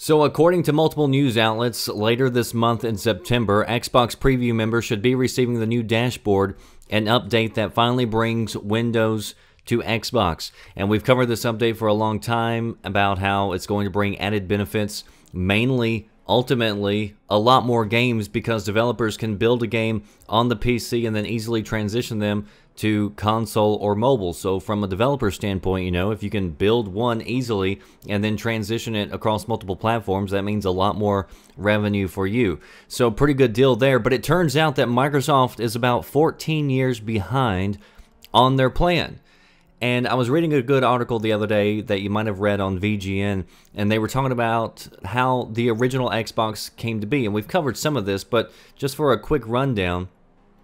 So according to multiple news outlets, later this month in September, Xbox Preview members should be receiving the new dashboard, an update that finally brings Windows to Xbox. And we've covered this update for a long time about how it's going to bring added benefits, mainly, ultimately, a lot more games because developers can build a game on the PC and then easily transition them to console or mobile. So from a developer standpoint, you know, if you can build one easily and then transition it across multiple platforms, that means a lot more revenue for you. So pretty good deal there. But it turns out that Microsoft is about 14 years behind on their plan. And I was reading a good article the other day that you might have read on VGN, and they were talking about how the original Xbox came to be. And we've covered some of this, but just for a quick rundown,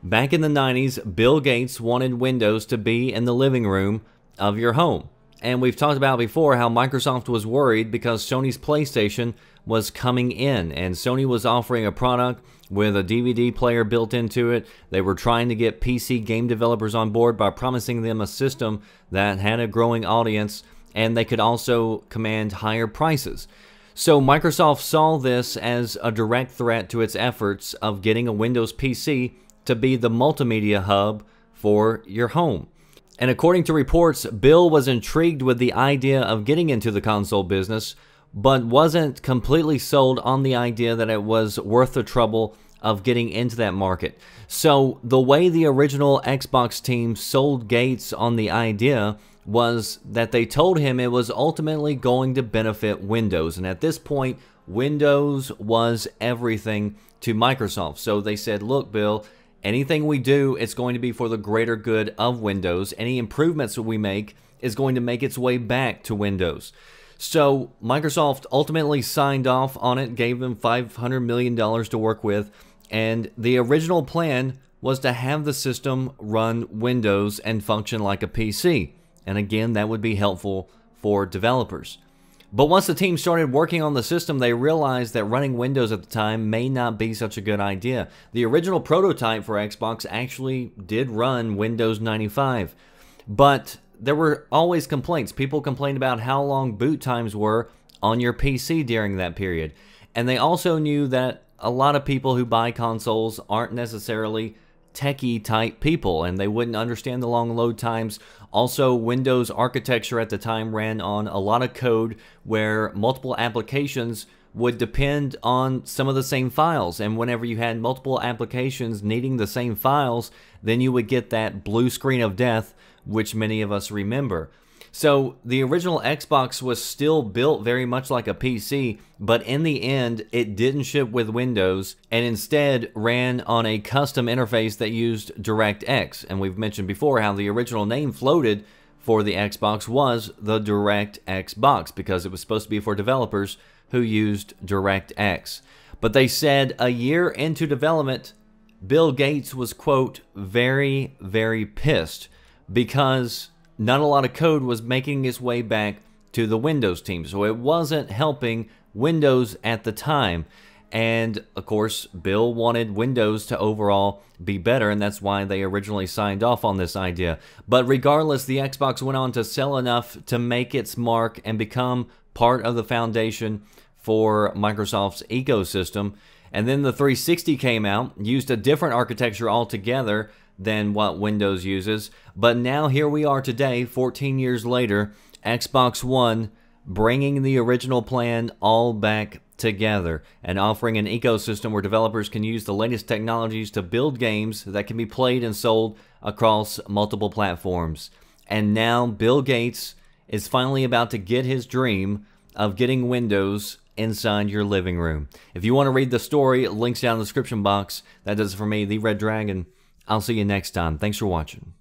back in the 90s, Bill Gates wanted Windows to be in the living room of your home. And we've talked about before how Microsoft was worried because Sony's PlayStation was coming in, and Sony was offering a product with a DVD player built into it. They were trying to get PC game developers on board by promising them a system that had a growing audience, and they could also command higher prices. So Microsoft saw this as a direct threat to its efforts of getting a Windows PC to be the multimedia hub for your home. And according to reports, Bill was intrigued with the idea of getting into the console business, but wasn't completely sold on the idea that it was worth the trouble of getting into that market. So the way the original Xbox team sold Gates on the idea was that they told him it was ultimately going to benefit Windows. And at this point, Windows was everything to Microsoft. So they said, look, Bill, anything we do, it's going to be for the greater good of Windows. Any improvements that we make is going to make its way back to Windows. So Microsoft ultimately signed off on it, gave them $500 million to work with, and the original plan was to have the system run Windows and function like a PC. And again, that would be helpful for developers. But once the team started working on the system, they realized that running Windows at the time may not be such a good idea. The original prototype for Xbox actually did run Windows 95, but there were always complaints. People complained about how long boot times were on your PC during that period. And they also knew that a lot of people who buy consoles aren't necessarily techie type people, and they wouldn't understand the long load times. Also, Windows architecture at the time ran on a lot of code where multiple applications would depend on some of the same files, and whenever you had multiple applications needing the same files, then you would get that blue screen of death, which many of us remember. So the original Xbox was still built very much like a PC, but in the end, it didn't ship with Windows and instead ran on a custom interface that used DirectX. And we've mentioned before how the original name floated for the Xbox was the DirectX box because it was supposed to be for developers who used DirectX. But they said a year into development, Bill Gates was, quote, very, very pissed because not a lot of code was making its way back to the Windows team. So it wasn't helping Windows at the time. And of course, Bill wanted Windows to overall be better, and that's why they originally signed off on this idea. But regardless, the Xbox went on to sell enough to make its mark and become part of the foundation for Microsoft's ecosystem. And then the 360 came out, used a different architecture altogether than what Windows uses. But now here we are today, 14 years later, Xbox One bringing the original plan all back together and offering an ecosystem where developers can use the latest technologies to build games that can be played and sold across multiple platforms. And now Bill Gates is finally about to get his dream of getting Windows inside your living room. If you want to read the story, links down in the description box. That does it for me, The Red Dragon. I'll see you next time. Thanks for watching.